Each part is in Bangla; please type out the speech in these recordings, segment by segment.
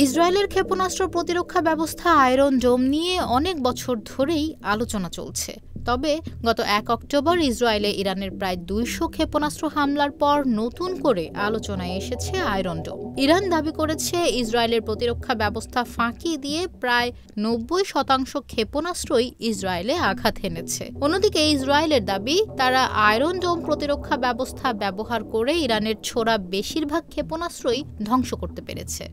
ইসরায়েলের ক্ষেপণাস্ত্র প্রতিরক্ষা ব্যবস্থা আয়রন ডোম নিয়ে অনেক বছর ধরেই আলোচনা চলছে। তবে গত ১ অক্টোবর ইসরায়েলে ইরানের প্রায় ২০০ ক্ষেপণাস্ত্র হামলার পর নতুন করে আলোচনায় এসেছে আয়রন ডোম। ইরান দাবি করেছে ইসরায়েলের প্রতিরক্ষা ব্যবস্থা ফাঁকি দিয়ে প্রায় ৯০% ক্ষেপণাস্ত্রই ইসরায়েলে আঘাত হেনেছে। অন্যদিকে ইসরায়েলের দাবি তারা আয়রন ডোম প্রতিরক্ষা ব্যবস্থা ব্যবহার করে ইরানের ছোড়া বেশিরভাগ ক্ষেপণাস্ত্রই ধ্বংস করতে পেরেছে।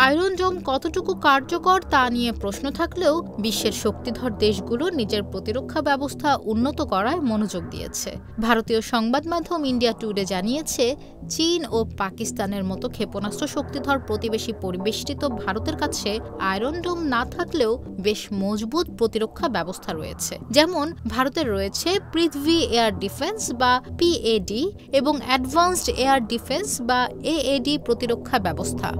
আয়রন ডোম কতটুকু কার্যকর তা নিয়ে প্রশ্ন থাকলেও বিশ্বের শক্তিধর দেশগুলো নিজের প্রতিরক্ষা ব্যবস্থা উন্নত করায় মনোযোগ দিয়েছে। ভারতীয় সংবাদ মাধ্যম ইন্ডিয়া টুডে জানিয়েছে, চীন ও পাকিস্তানের মতো ক্ষেপণাস্ত্র শক্তিধর প্রতিবেশী পরিবেষ্টিত ভারতের কাছে আয়রন ডোম না থাকলেও বেশ মজবুত প্রতিরক্ষা ব্যবস্থা রয়েছে। যেমন ভারতের রয়েছে পৃথ্বী এয়ার ডিফেন্স বা পিএডি এবং অ্যাডভান্সড এয়ার ডিফেন্স বা এএডি প্রতিরক্ষা ব্যবস্থা।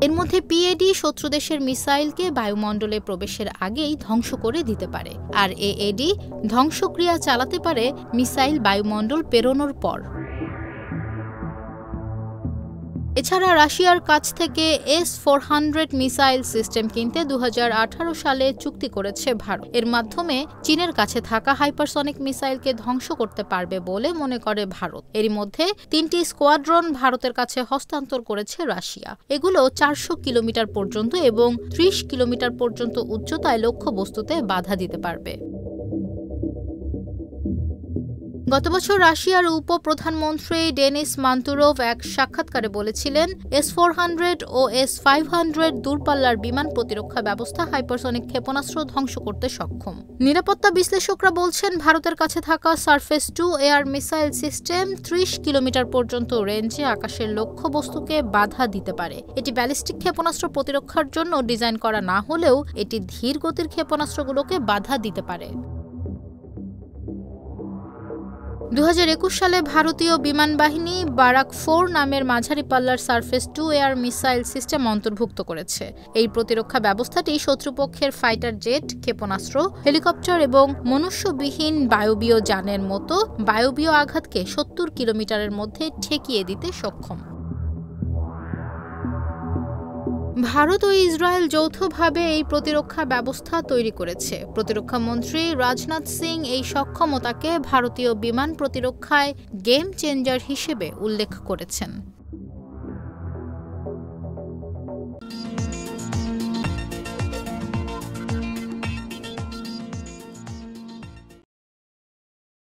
এর মধ্যে পিএডি শত্রু দেশের মিসাইলকে বায়ুমণ্ডলে প্রবেশের আগেই ধ্বংস করে দিতে পারে, আর এএডি ধ্বংসক্রিয়া চালাতে পারে মিসাইল বায়ুমণ্ডল পেরোনোর পর। এছাড়া রাশিয়ার কাছ থেকে S-400 মিসাইল সিস্টেম কিনতে ২০১৮ সালে চুক্তি করেছে ভারত। এর মাধ্যমে চীনের কাছে থাকা হাইপারসনিক মিসাইলকে ধ্বংস করতে পারবে বলে মনে করে ভারত। এরই মধ্যে ৩টি স্কোয়াড্রন ভারতের কাছে হস্তান্তর করেছে রাশিয়া। এগুলো ৪০০ কিলোমিটার পর্যন্ত এবং ৩০ কিলোমিটার পর্যন্ত উচ্চতায় লক্ষ্যবস্তুতে বাধা দিতে পারবে। গত বছর রাশিয়ার উপ-প্রধানমন্ত্রী ডেনিস মান্তুরোভ এক সাক্ষাৎকারে বলেছিলেন, S-400 ও S-500 দূরপাল্লার বিমান প্রতিরক্ষা ব্যবস্থা হাইপারসনিক ক্ষেপণাস্ত্র ধ্বংস করতে সক্ষম। নিরাপত্তা বিশ্লেষকরা বলছেন, ভারতের কাছে থাকা surface 2 air missile system ৩০ kilometre পর্যন্ত রেঞ্জে আকাশের লক্ষ্যবস্তুকে বাধা দিতে পারে। এটি ব্যালিস্টিক ক্ষেপণাস্ত্র প্রতিরক্ষার জন্য ডিজাইন করা না হলেও এটি ধীর গতির ক্ষেপণাস্ত্রগুলোকে বাধা দিতে পারে। ২০২১ সালে ভারতীয় বিমান বাহিনী বারাক 4 নামের মাঝারি পাল্লার সারফেস 2 এয়ার মিসাইল সিস্টেম অন্তর্ভুক্ত করেছে। এই প্রতিরক্ষা ব্যবস্থাটি শত্রুপক্ষের ফাইটার জেট, ক্ষেপণাস্ত্র, হেলিকপ্টার এবং মনুষ্যবিহীন বায়বীয় যানের মতো বায়বীয় আঘাতকে ৭০ কিলোমিটারের মধ্যে ঠেকিয়ে দিতে সক্ষম। ভারত ও ইসরায়েল যৌথভাবে এই প্রতিরক্ষা ব্যবস্থা তৈরি করেছে। প্রতিরক্ষা মন্ত্রী রাজনাথ সিং এই সক্ষমতাকে ভারতীয় বিমান প্রতিরক্ষায় গেম চেঞ্জার হিসেবে উল্লেখ করেছেন।